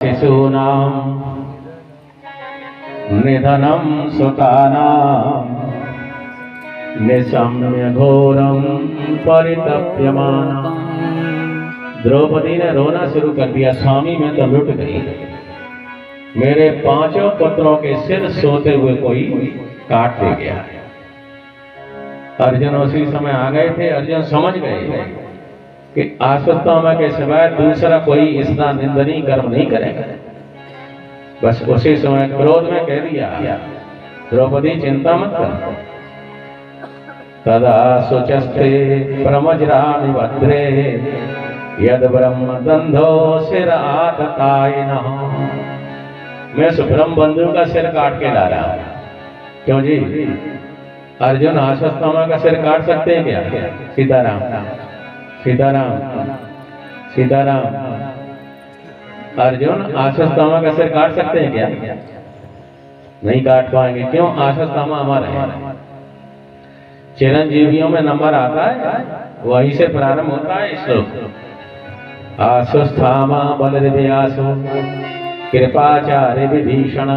शिशूनां निधनं सुतानां निशम्य घोरं परितप्यमाना। द्रौपदी ने रोना शुरू कर दिया, स्वामी मैं तो लुट गई, मेरे 5 पुत्रों के सिर सोते हुए कोई काट ले गया। अर्जुन उसी समय आ गए थे। अर्जुन समझ गए कि अश्वत्थामा के सिवाय दूसरा कोई इसका निंदनीय कर्म नहीं करेगा। बस उसी समय क्रोध में कह दिया, द्रौपदी चिंता मत कर। तदा सुचस्ते प्रमजरामि भद्रे यद ब्रह्म दंधो सिर आततायिनः। मैं सुब्रह्म बंधु का सिर काट के ला रहा हूं। क्यों जी? अर्जुन अश्वत्थामा का सिर काट सकते हैं क्या? सीताराम सीताराम सीताराम। अर्जुन अश्वत्थामा का सिर काट सकते हैं क्या? नहीं काट पाएंगे। क्यों? अश्वत्थामा हमारा है। चिरंजीवियों में नंबर आता है, वहीं से प्रारंभ होता है श्लोक। अश्वत्थामा बलदेव्यासो कृपाचार्य विभीषण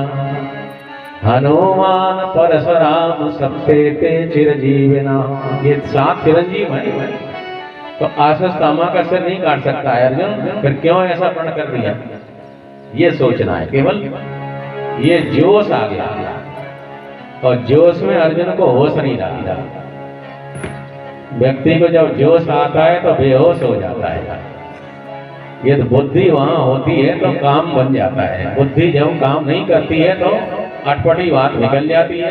हनुमान परशुराम सप्ते चिरजीविना। ये 7 चिरंजीव है। तो अश्वत्थामा का सिर नहीं काट सकता है अर्जुन, फिर क्यों ऐसा प्रण कर दिया? ये सोचना है। केवल ये जोश आ गया और जोश में अर्जुन को होश नहीं रहा। व्यक्ति को जब जोश आता है तो बेहोश हो जाता है। ये तो बुद्धि वहां होती है तो काम बन जाता है। बुद्धि जब काम नहीं करती है तो अटपटी बात निकल जाती है।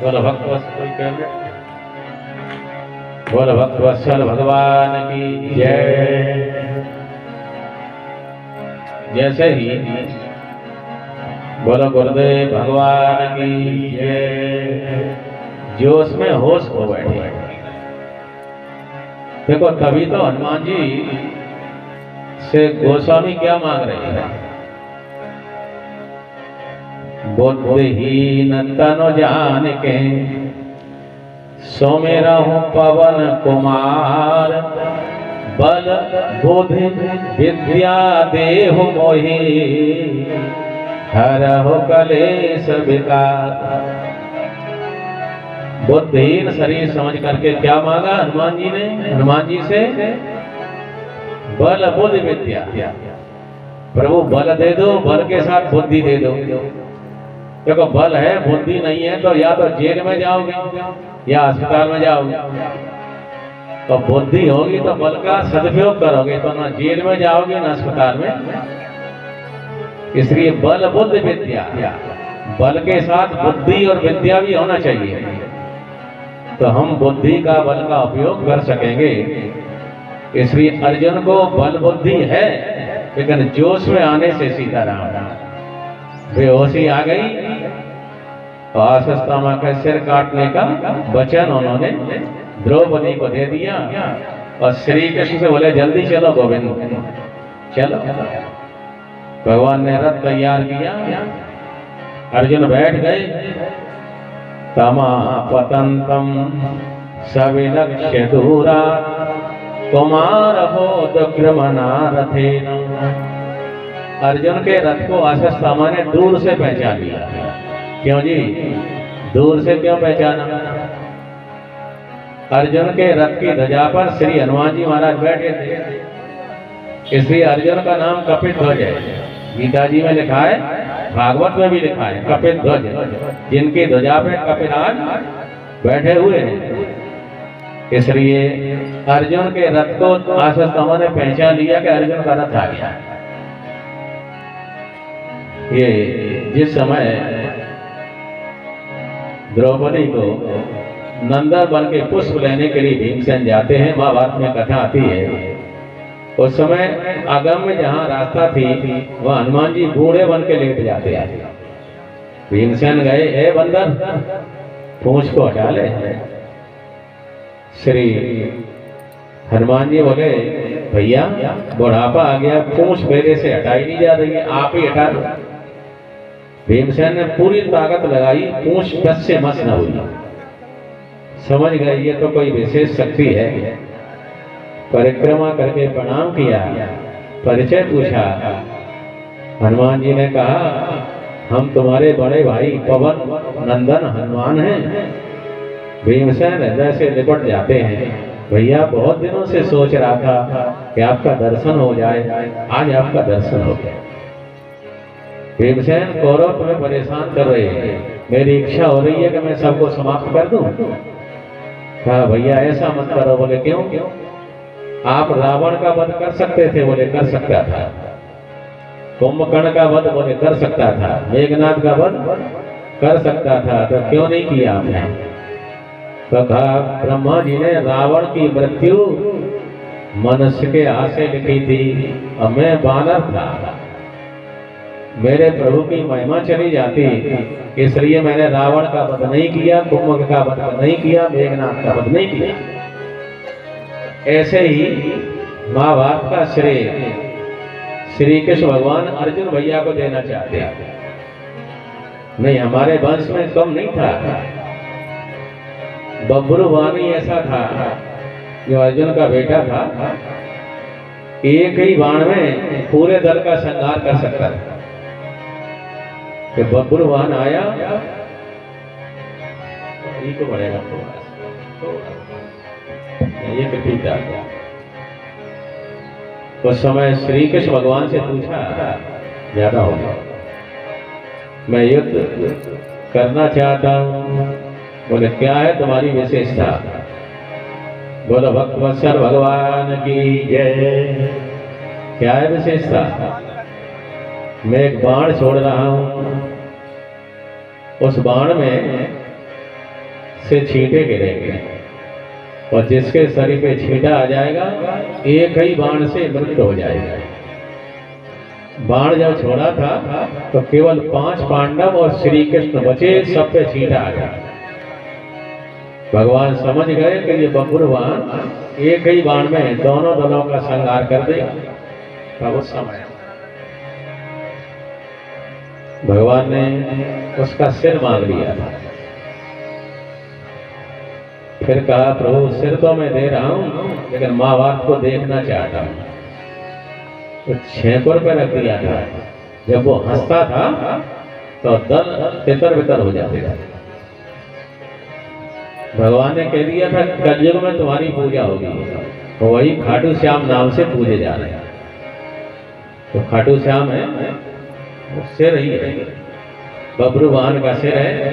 बोलो भक्तवत्सल भगवान की जय। जैसे ही बोलो गुरुदेव भगवान की जय, जोश में होश हो बैठे। देखो तभी तो हनुमान जी से गोस्वामी क्या मांग रहे हैं? बुद्धिहीन तनु जान के सुमिरा हूँ पवन कुमार, बल बुद्धि विद्या देहु मोहि हरहु कलेश विकार। बुद्धिहीन शरीर समझ करके क्या मांगा हनुमान जी ने? हनुमान जी से बल बुद्धि विद्या। प्रभु बल दे दो, बल के साथ बुद्धि दे दो। देखो बल है बुद्धि नहीं है तो या तो जेल में जाओगे या अस्पताल में जाओगे। तो बुद्धि होगी तो बल का सदुपयोग करोगे, तो ना जेल में जाओगे ना अस्पताल में। इसलिए बल बुद्धि विद्या, बल के साथ बुद्धि और विद्या भी होना चाहिए, तो हम बुद्धि का बल का उपयोग कर सकेंगे। इसलिए अर्जुन को बल बुद्धि है, लेकिन जोश में आने से सीताराम बेहोशी आ गई और अश्वत्थामा का सिर काटने का वचन उन्होंने द्रौपदी को दे दिया। और श्री कृष्ण से बोले जल्दी चलो गोविंद, चलो। भगवान ने रथ तैयार किया, अर्जुन बैठ गए। तमा पतंतम सविलक्ष्य दूरा कुमार बोध क्रमना रथेन। अर्जुन के रथ को अश्वत्थामा ने दूर से पहचान लिया। क्यों जी? दूर से क्यों पहचाना? अर्जुन के रथ की ध्वजा पर श्री हनुमान जी महाराज बैठे थे, इसलिए अर्जुन का नाम कपिध्वज है। गीता जी में लिखा है, भागवत में भी लिखा है कपिध्वज, जिनकी ध्वजा पे कपिराज बैठे हुए हैं। इसलिए अर्जुन के रथ को अश्वत्थामा ने पहचान लिया कि अर्जुन का रथ आ गया। ये जिस समय द्रौपदी को नंदन बन के पुष्प लेने के लिए भीमसेन जाते हैं, महाभारत में कथा आती है। उस समय आगम में जहाँ रास्ता थी वह हनुमान जी बूढ़े बन के लेट जाते हैं। भीमसेन गए, ए बंदर पूंछ को हटा ले। श्री हनुमान जी बोले भैया बुढ़ापा आ गया, पूंछ मेरे से हटाई नहीं जा रही है, आप ही हटा दो। भीमसेन ने पूरी ताकत लगाई, पूंछ बस से मस न हुई। समझ गए ये तो कोई विशेष शक्ति है। परिक्रमा करके प्रणाम किया, परिचय पूछा। हनुमान जी ने कहा, हम तुम्हारे बड़े भाई पवन नंदन हनुमान हैं। भीमसेन हृदय से लिपट जाते हैं, भैया बहुत दिनों से सोच रहा था कि आपका दर्शन हो जाए, आज आपका दर्शन हो गया। भीमसेन कौरव तुम्हें परेशान कर रहे हैं, मेरी इच्छा हो रही है कि मैं सबको समाप्त कर दूं। कहा, भैया ऐसा मत करो। बोले, क्यों? आप रावण का वध कर सकते थे। बोले, कर सकता था। कुंभकर्ण का वध बोले कर सकता था। मेघनाथ का वध कर सकता था, तो क्यों नहीं किया आपने? तो कहा, ब्रह्मा जी ने रावण की मृत्यु मनुष्य के हाथ से लिखी थी और मैं बानर था, मेरे प्रभु की महिमा चली जाती, इसलिए मैंने रावण का वध नहीं किया, कुंभकर्ण का वध नहीं किया, मेघनाथ का वध नहीं किया। ऐसे ही महाभारत का श्रेय श्री कृष्ण भगवान अर्जुन भैया को देना चाहते हैं। नहीं, हमारे वंश में कम नहीं था। बब्रुवान ही ऐसा था जो अर्जुन का बेटा था, एक ही बाण में पूरे दल का संहार कर सकता था। कि बब्रुवान आया, को बढ़ेगा ये पिता। उस समय श्री कृष्ण भगवान से पूछा, ज्यादा हो गया, मैं युद्ध करना चाहता हूँ। बोले, क्या है तुम्हारी विशेषता? बोलो, भक्तवत्सल भगवान की जय। क्या है विशेषता? मैं एक बाण छोड़ रहा हूँ, उस बाण में से छींटे गिरेंगे और जिसके शरीर पे छींटा आ जाएगा, एक ही बाण से मृत्यु हो जाएगा। बाण जब छोड़ा था तो केवल 5 पांडव और श्री कृष्ण बचे, सब पे छींटा आ गया। भगवान समझ गए कि ये बब्रुवान एक ही बाण में दोनों दलों का संहार कर देगा। तब उस समय भगवान ने उसका सिर मांग लिया था। फिर कहा, प्रभु सिर तो मैं दे रहा हूं, लेकिन महाभारत को देखना चाहता हूं। तो 6 पे रख दिया था। जब वो हंसता था तो दल तितर बितर हो जाते थे। भगवान ने कह दिया था, कलयुग में तुम्हारी पूजा होगी, तो वही खाटू श्याम नाम से पूजे जा रहे हैं। तो खाटू श्याम है, सिर ही है, बब्रुवान का सिर है।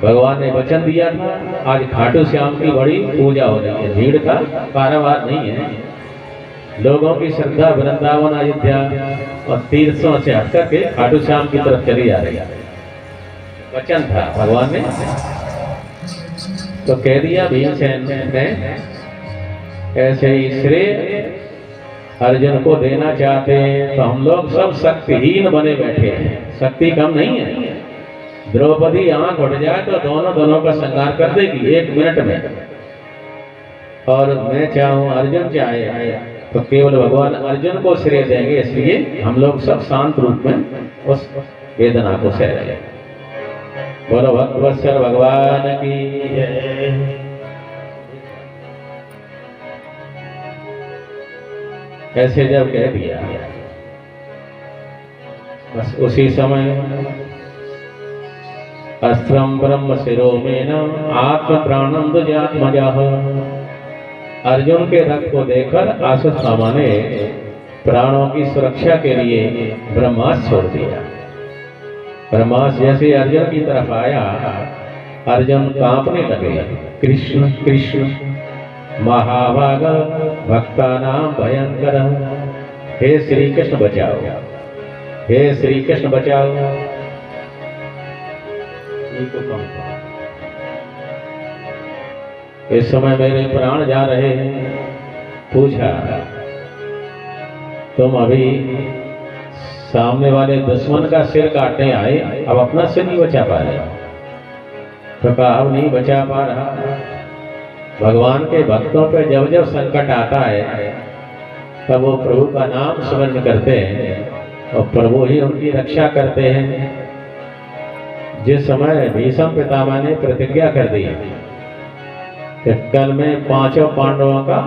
भगवान ने वचन दिया था, आज खाटू श्याम की बड़ी पूजा हो रही है। भीड़ का कारोबार नहीं है, लोगों की श्रद्धा वृंदावन अयोध्या और तीर्थों से हट करके खाटू श्याम की तरफ चली जा रही है। वचन था भगवान ने, तो कह दिया भीमसेन ने, ऐसे ही श्रेय अर्जुन को देना चाहते हैं। तो हम लोग सब शक्तिहीन बने बैठे हैं, शक्ति कम नहीं है। द्रौपदी आंख उठ जाए तो दोनों दलों का संहार कर देगी 1 मिनट में। और मैं चाहूं, अर्जुन चाहे, तो केवल भगवान अर्जुन को श्रेय देंगे। इसलिए हम लोग सब शांत रूप में उस वेदना को सह रहे हैं। बोलो, भक्तवत्सल भगवान की जय। ऐसे जब कह दिया, बस उसी समय अस्त्रम ब्रह्म शिरोमेन आत्म प्राणम दुजात्मजः। अर्जुन के रथ को देखकर अश्वत्थामा ने प्राणों की सुरक्षा के लिए ब्रह्मास्त्र छोड़ दिया। ब्रह्मास्त्र जैसे अर्जुन की तरफ आया, अर्जुन कांपने लगे। कृष्ण कृष्ण महाभाग भक्तानां भयंकर, हे श्री कृष्ण बचाओ, हे श्री कृष्ण बचाओ। इस समय मेरे प्राण जा रहे हैं। पूछा, तुम अभी सामने वाले दुश्मन का सिर काटने आए, अब अपना सिर नहीं बचा पा रहे? तो कहा, अब नहीं बचा पा रहा। भगवान के भक्तों पे जब जब संकट आता है, तब वो प्रभु का नाम स्मरण करते हैं और प्रभु ही उनकी रक्षा करते हैं। जिस समय भीष्म पितामह ने प्रतिज्ञा कर दी कि कल मैं 5 पांडवों का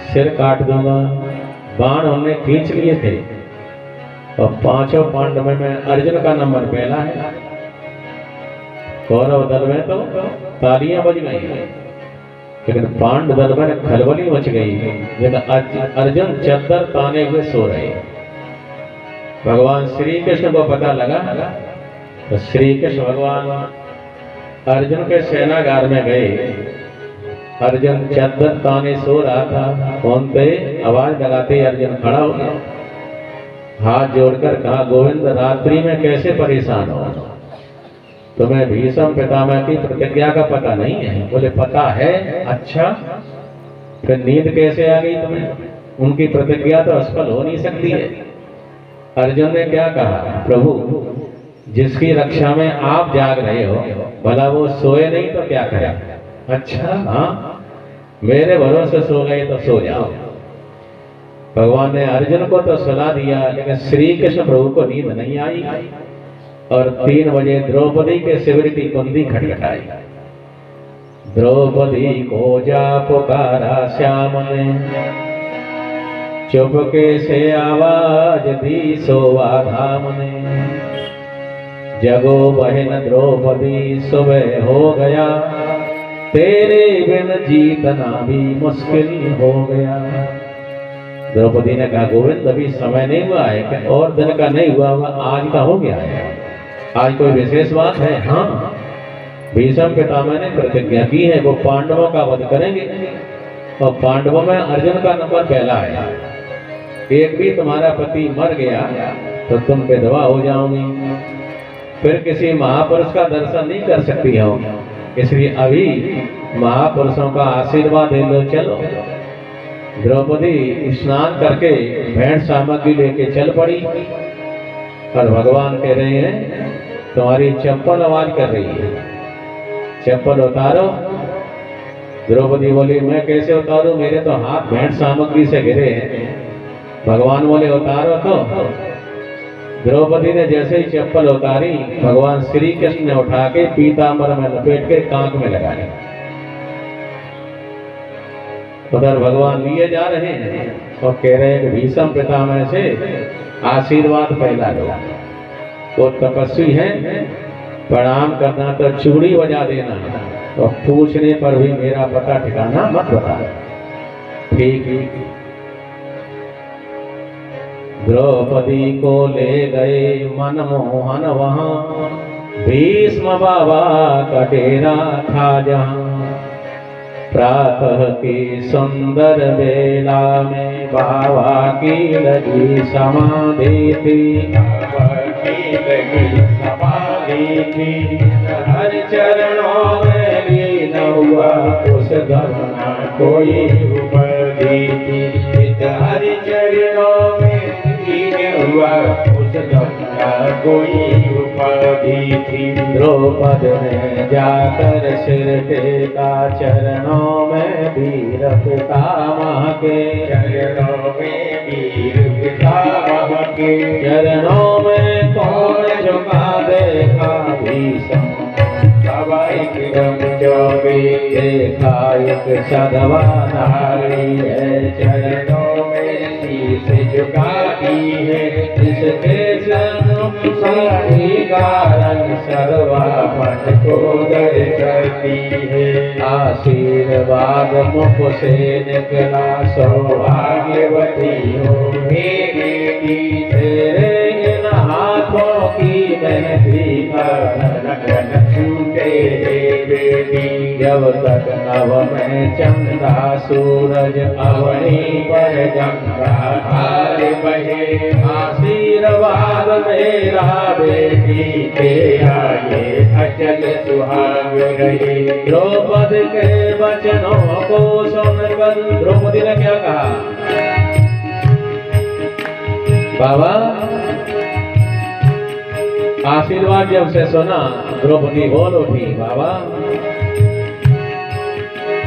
सिर काट दूंगा। बाण हमने खींच लिए थे और 5 पांडव में अर्जुन का नंबर पहला है। कौरव दल में तो तालियां बज गई, लेकिन पांडव दल में खलबली मच गई। लेकिन अर्जुन चद्दर ताने हुए सो रहे। भगवान श्री कृष्ण को पता लगा तो श्री कृष्ण भगवान अर्जुन के सेनागार में गए। अर्जुन चद्दर ताने सो रहा था। फोन पे आवाज लगाते अर्जुन खड़ा हो गया, हाथ जोड़कर कहा, गोविंद रात्रि में कैसे परेशान हो? तुम्हें भीष्म पितामह की प्रतिज्ञा का पता नहीं है? बोले पता है। अच्छा, फिर नींद कैसे आ गई तुम्हें? उनकी प्रतिज्ञा तो असफल हो नहीं सकती है। अर्जुन ने क्या कहा, प्रभु जिसकी रक्षा में आप जाग रहे हो, भला वो सोए नहीं तो क्या करे? अच्छा हाँ, मेरे भरोसे सो गए तो सो जाओ। भगवान ने अर्जुन को तो सलाह दिया, लेकिन श्री कृष्ण प्रभु को नींद नहीं आई और 3 बजे द्रौपदी के शिविर की कुंडी खटखटाई। द्रौपदी को जा पुकारा श्याम ने, चुपके से आवाज दी सोवा धाम ने। जगो बहन द्रौपदी सुबह हो गया, तेरे बिन जीतना भी मुश्किल हो गया। द्रौपदी ने कहा, गोविंद अभी समय नहीं हुआ है कि और दिन का नहीं हुआ होगा, आज का हो गया है। आज कोई विशेष बात है? हाँ, भीष्म पितामह ने प्रतिज्ञा की है, वो पांडवों का वध करेंगे और पांडवों में अर्जुन का नंबर पहला है। एक भी तुम्हारा पति मर गया तो तुम विधवा हो जाओगी, फिर किसी महापुरुष का दर्शन नहीं कर सकती हो। इसलिए अभी महापुरुषों का आशीर्वाद ले लो। चलो। द्रौपदी स्नान करके भेंट सामग्री लेके चल पड़ी और भगवान कह रहे हैं, तुम्हारी चप्पल आवाज कर रही है, चप्पल उतारो। द्रौपदी बोली, मैं कैसे उतारूं, मेरे तो हाथ भेंट सामग्री से घिरे हैं। भगवान बोले, उतारो तो। द्रौपदी ने जैसे ही चप्पल उतारी, भगवान श्री कृष्ण ने उठा के पीतांबर में लपेट के कांख में लगा लिया। उधर भगवान लिए जा रहे हैं और कह रहे हैं कि भीष्म पितामह से आशीर्वाद पहला लो। वो तपस्वी है, प्रणाम करना तो चूड़ी बजा देना और पूछने पर भी मेरा पता ठिकाना मत बता। ठीक। द्रौपदी को ले गए मनमोहन वहां, भीष्म बाबा का डेरा था जहां। प्रातः की सुंदर बेला में बाबा की लगी समाधि थी। हर चरणों में लीन हुआ उस गमना कोई उपाधि थी। हर चरणों में लीन हुआ उस गमना कोई उपाधि थी। द्रौपदी ने जाकर सिर टेका चरणों में वीर पितामह के। चरणों में वीर पितामह के। चरणों में कौन झुका देखा भीष्म बाबा एकदम चौबे। देखा एक सधवा नारी है, चरणों में शीश झुकाती है। जिसके जन्म सारी कारण सर्वापन को दर्शाती है। आशीर्वाद मुख से निकला सौभाग्यवती हो मेरी बेटी। तेरे इन हाथों की मेहंदी का लगन छूटे बेटी। जब तक नव में चंदा सूरज अवनी पर गंगा धार बहे। आशीर्वाद मेरा बेटी तेरा ये अचल सुहाग रहे। द्रौपदी के वचनों को सुनकर द्रौपदी ने क्या कहा, बाबा आशीर्वाद जब से सुना द्रौपदी बोल उठी, बाबा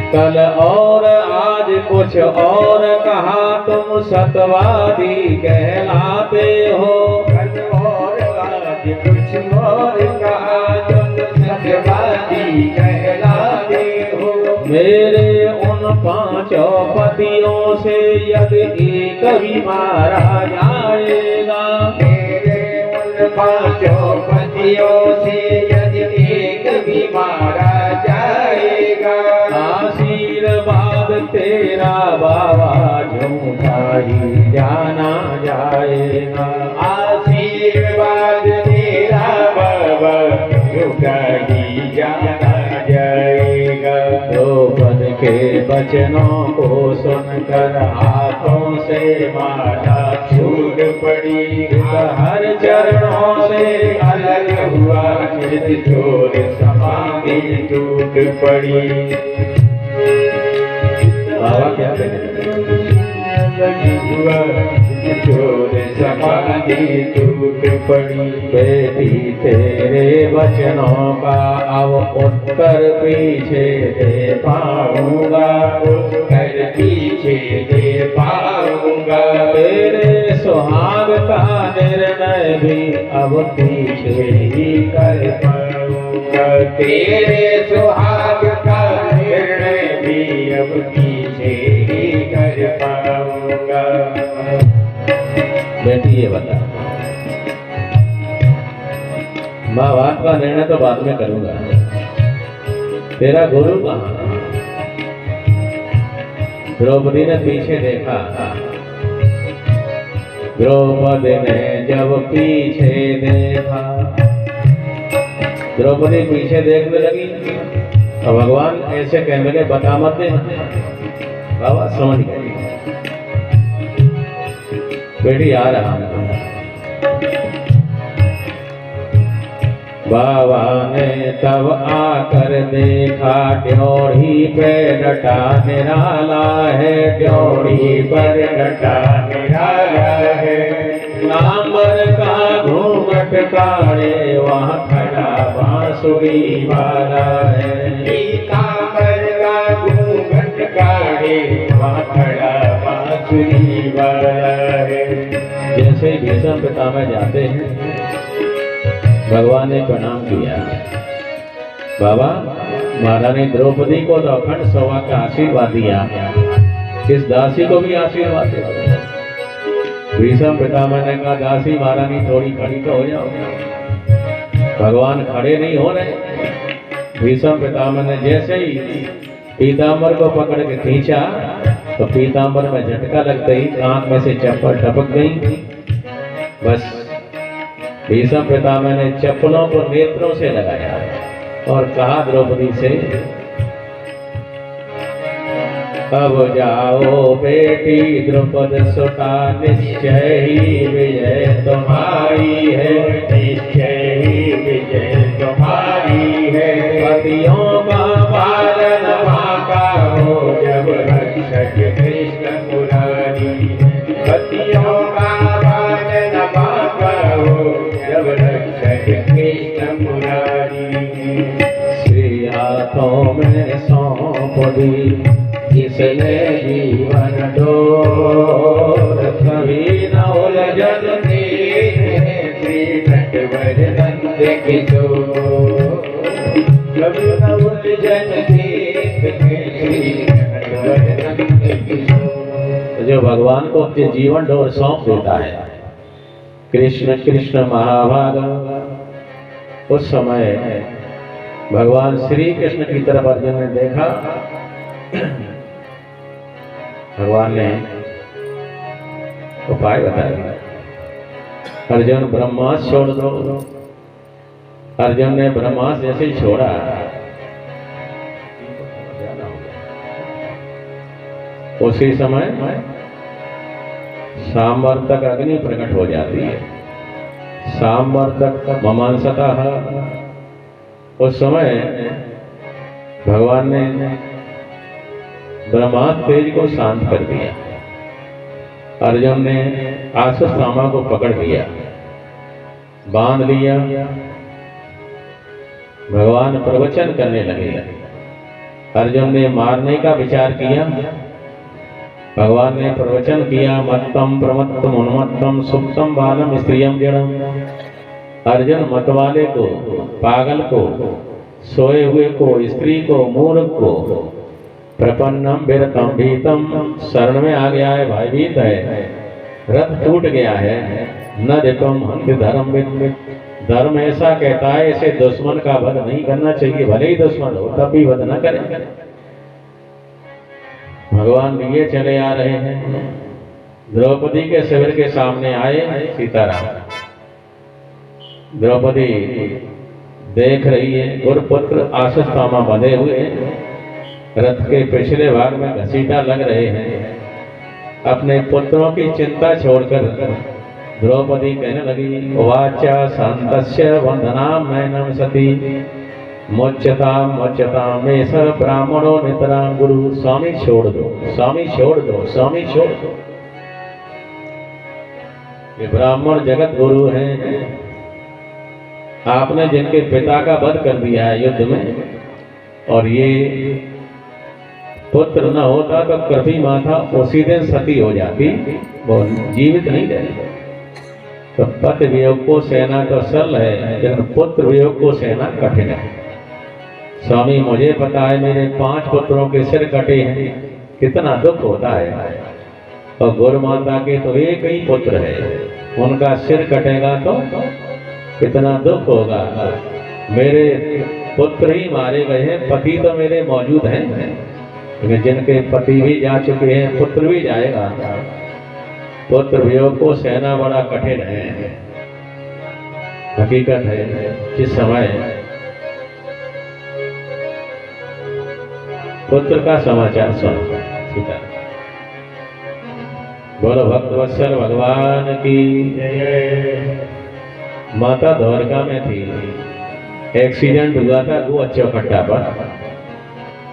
कल और आज कुछ और कहा, तुम सतवादी कहलाते हो। कल और आज कुछ और कहा, तुम सतवादी कहलाते हो। मेरे उन पांचों पतियों से यदि एक भी मारा जाएगा, मेरे उन पांचों पतियों से यदि एक भी मारा जाएगा, आशीर्वाद तेरा बाबा झूठा ही जाना जाएगा, आशीर्वाद तेरा बाबा झूठा ही जाना जाएगा। द्रौपद के वचनों को सुनकर हाथों से माला छूट पड़ी, हर चरणों से अलग हुआ चित चोर समाधि टूट पड़ी। बाबा क्या कहते अलग हुआ चित चोर समाधि टूट पड़ी। बेटी तेरे वचनों का अब उत्तर पीछे दे पाऊंगा, उत्तर पीछे दे पाऊंगा, तेरे सुहाग का निर्णय भी अब पीछे ही कर पाऊंगा, तेरे सुहाग का निर्णय भी अब पीछे ही कर पाऊंगा। बेटी ये बता, माँ बाप का निर्णय तो बाद में करूंगा, तेरा गुरु कहाँ? द्रौपदी ने पीछे देखा, द्रौपदी ने जब पीछे देखा, द्रौपदी पीछे देखने लगी और भगवान ऐसे कहने लगे बता मत दे। बाबा समझ गए, बेटी आ रहा हूं। बाबा ने तब आकर देखा, ड्योढ़ी पे डटा निराला है, ड्योढ़ी पर डटा निराला है, नांबर का घूंघट काढ़े वहाँ खड़ा बांसुरी वाला है, पीतांबर का घूंघट काढ़े वहाँ खड़ा बांसुरी वाला है। जैसे ही भीष्म पितामह जाते हैं, भगवान ने प्रणाम किया, बाबा महारानी द्रौपदी को तो अखंड सौभाग्य का आशीर्वाद दिया, इस दासी को भी आशीर्वाद दे। भीष्म पितामह ने कहा दासी महारानी थोड़ी खड़ी तो हो जाओ। भगवान खड़े नहीं हो रहे। भीष्म पितामह ने जैसे ही पीताम्बर को पकड़ के खींचा तो पीताम्बर में झटका लगते ही आंख में से चप्पल टपक गई। बस भीष्म पितामह ने चप्पलों को नेत्रों से लगाया और कहा द्रौपदी से, अब जाओ बेटी द्रुपद सुता, निश्चय ही विजय तुम्हारी है, निश्चय ही विजय तुम्हारी है। पतियों का पालन माता हो जब रक्षक कृष्ण मुरारी, पतियों का पालन माता हो जब रक्षक कृष्ण मुरारी। श्री हाथों में सौंप दी जिसने जीवन डोर, कभी न उलझन श्री नटवर नंद किशोर, कभी न उलझन श्री नटवर नंद किशोर। जो भगवान को अपने जीवन डोर सौंप देता है, कृष्ण कृष्ण महाभाग, उस समय भगवान श्री कृष्ण की तरफ अर्जुन ने देखा। भगवान ने उपाय बताया, अर्जुन ब्रह्मास्त्र छोड़ दो। अर्जुन ने ब्रह्मास्त्र जैसे ही छोड़ा, उसी समय सामर्थक अग्नि प्रकट हो जाती है। सामर्थक ममांसतः, उस समय भगवान ने ब्रह्मास्त्र तेज को शांत कर दिया। अर्जुन ने आश्वत्थामा को पकड़ लिया, बांध लिया। भगवान प्रवचन करने लगे। अर्जुन ने मारने का विचार किया। भगवान ने प्रवचन किया, मत्तम प्रमत्तम उन्मत्तम सुप्तम बालम स्त्रियम जड़म। अर्जुन मतवाले को, पागल को, सोए हुए को, स्त्री को, मूर्ख को प्रपन्नम विरतम भीतम, शरण में आ गया है, भयभीत है, रथ टूट गया है। न रिपम हंति धर्म विद, धर्म ऐसा कहता है इसे दुश्मन का वध नहीं करना चाहिए, भले ही दुश्मन हो तब भी वध न करें। भगवान लिए चले आ रहे हैं, द्रौपदी के शिविर के सामने आए सीताराम। द्रौपदी देख रही है, गुरुपुत्र आशुस्तामा बंधे हुए रथ के पिछले भाग में घसीटा लग रहे हैं। अपने पुत्रों की चिंता छोड़कर द्रौपदी कहने लगी, वाचा शांतस्य वंदनाम नैनम सती, मोच्यताम मोच्यताम में सब ब्राह्मणों नितराम गुरु। स्वामी छोड़ दो, स्वामी छोड़ दो, स्वामी छोड़ दो। ये ब्राह्मण जगत गुरु हैं, आपने जिनके पिता का वध कर दिया है युद्ध में, और ये पुत्र न होता तो कृपी माता उसी दिन सती हो जाती, वो जीवित नहीं रहती। तो पति वियोग को सहना तो सरल है, लेकिन पुत्र वियोग को सहना कठिन है। स्वामी मुझे पता है, मेरे 5 पुत्रों के सिर कटे हैं, कितना दुख होता है। और गौर माता के तो एक ही पुत्र है, उनका सिर कटेगा तो कितना दुख होगा। मेरे पुत्र ही मारे गए हैं, पति तो मेरे मौजूद हैं, लेकिन जिनके पति भी जा चुके हैं पुत्र भी जाएगा। पुत्र वियोग को सहना बड़ा कठिन है। हकीकत है, जिस समय पुत्र का समाचार सुनो सीता। बोलो भक्तवत्सल भगवान की जय। माता द्वारका में थी, एक्सीडेंट हुआ था वो चौखट्टा पर।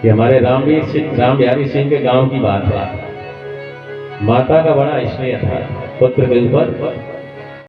ये हमारे राम बिहारी सिंह के गांव की बात है। माता का बड़ा स्नेह था पुत्र के ऊपर,